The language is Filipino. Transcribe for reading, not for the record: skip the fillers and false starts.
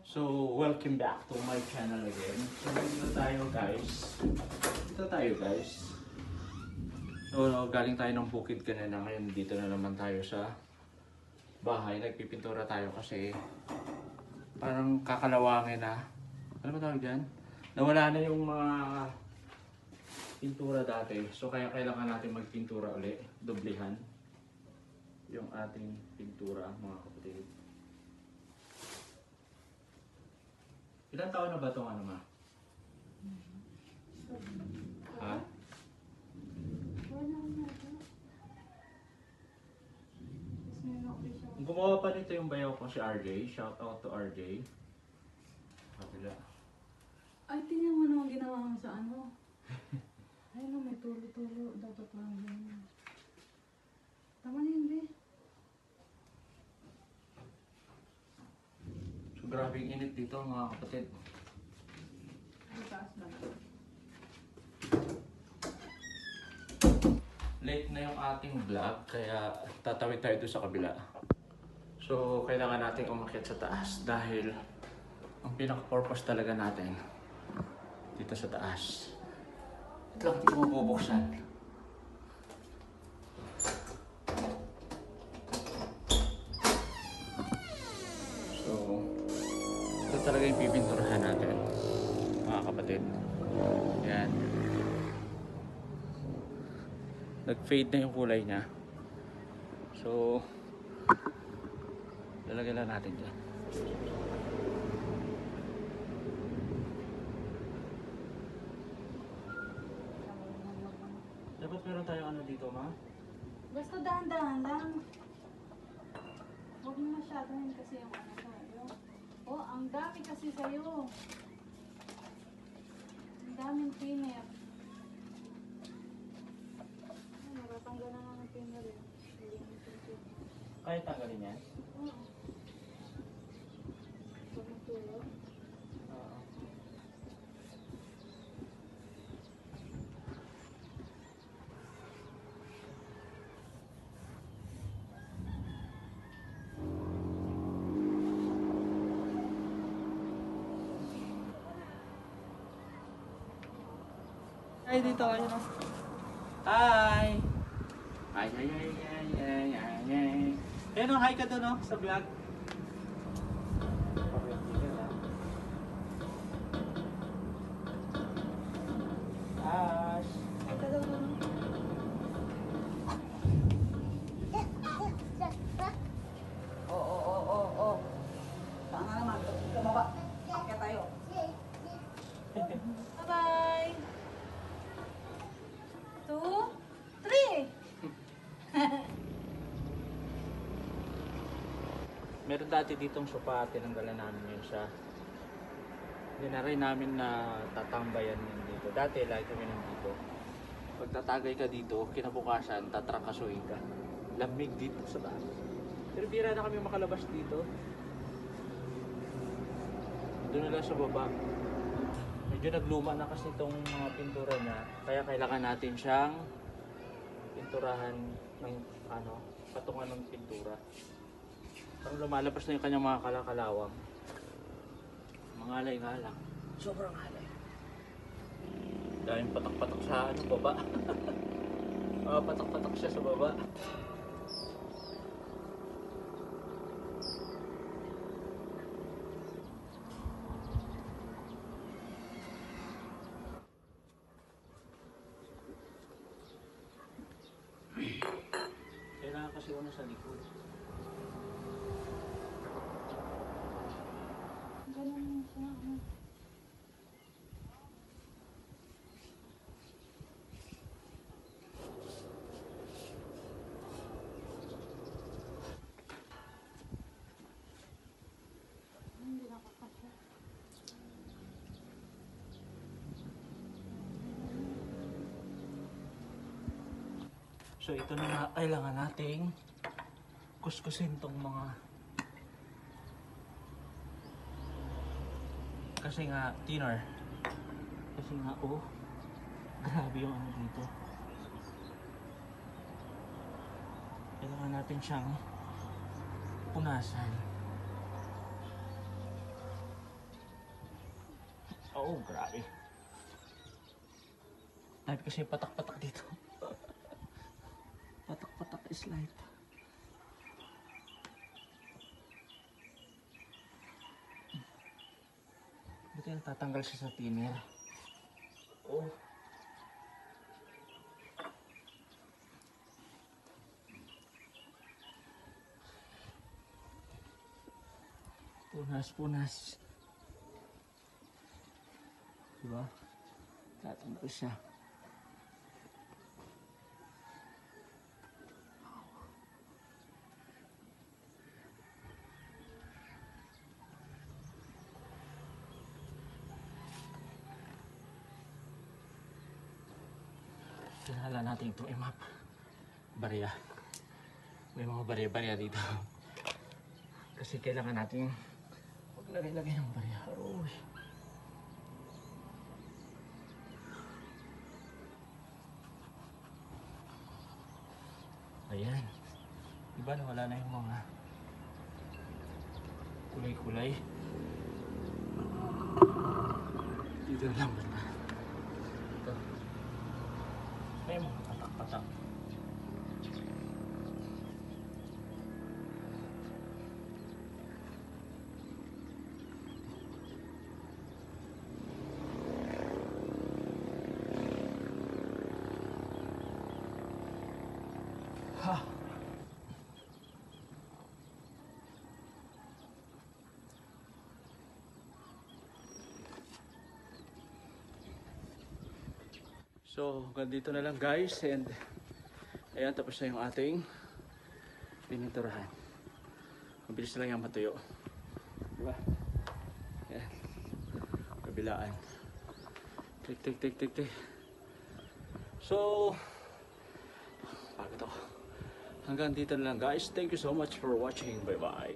So, welcome back to my channel again. So, dito tayo guys. So, galing tayo ng bukid kanina. Ngayon, dito na naman tayo sa bahay. Nagpipintura tayo kasi parang kakalawangin na. Ano ba tawag dyan? Nawala na yung mga pintura dati. So, kaya kailangan natin magpintura ulit. Doblihan yung ating pintura, mga kapatid. Ilang taon na ba itong ano, ma? Ha? Gumawa pa nito yung bayaw ko si RJ. Shout out to RJ. Kabila. Ay, tingnan mo naman ginawa mo sa ano. Ay, no, may tulo-tulo. Dapat lang ganyan. Tama na yun, be. So, grabe yung init dito, mga kapatid. Ay, taas na lang. Late na yung ating vlog, kaya tatawid tayo doon sa kabila. So, kailangan natin umakyat sa taas dahil ang pinaka-purpose talaga natin dito sa taas. Ito lang, hindi ko mabubuksan. So, ito talaga yung pipinturahan natin, mga kapatid. Yan. Nag-fade na yung kulay niya. So, lalagyan lang natin dyan. Dapat meron tayong ano dito, ma? Basta dahan-dahan lang. Huwag mo masyadong kasi yung ano sa'yo. Oh, ang dami kasi sa'yo. Ang daming pinner. Ay, natatanggal na nga ng pinner eh. Hindi mo pinner. Kaya tanggalin yan? Oo. Huwag mo tulog. Oo. Hi, dito kayo. Hi! Hi, hi, hi, hi, hi, hi, hi. Ayan o, hi ka doon o, sa vlog. Ash! Ay, ka daw doon. Oo. Saan nga naman? Tumaba. Akya tayo. Bye-bye! 2, 3! Meron dati ditong sopa, tinanggalan namin yun siya. Hindi na rin namin na tatambayan yun dito. Dati lagi kami nandito. Pag tatagay ka dito, kinabukasan, tatrangkasuhin ka. Lamig dito sa taas. Pero bira na kami makalabas dito. Doon na lang sa baba. Medyo nagluma na kasi itong mga pintura niya. Kaya kailangan natin siyang pinturahan ng ano, patungan ng pintura. Parang lumalabas na yung kanyang mga kalakalawang. Mga alay nga lang. Sobrang alay. Daming patak-patak sa ano, baba. Patak-patak siya sa baba. Kailangan kasi una sa likod. Ganun mo siya. Hindi nakakasya. So ito na nga, kailangan nating kuskusin tong mga kasi nga thinner. Kasi nga grabe yung ano dito. Kailangan natin siyang punasan. Oo, grabe. Dahil kasi patak-patak dito. Patak-patak is life. Buti natatanggal siya sa thinner. Oh. Punas. Diba? Tatanggal siya. Sinala natin itong i-map. Barya. May mga barya-barya dito. Kasi kailangan natin maglagay-lagay ng barya. Uy. Ayan. Diba nawala na yung mga kulay-kulay? Dito na lang ba na? Ito. May mga patak-patak. Ha! So, hanggang dito na lang guys, and ayan, tapos na yung ating pininturahan. Mabilis lang yung matuyo. Diba? Ayan. Kabilaan. Tik. So, pagod ako. Hanggang dito na lang guys. Thank you so much for watching. Bye bye.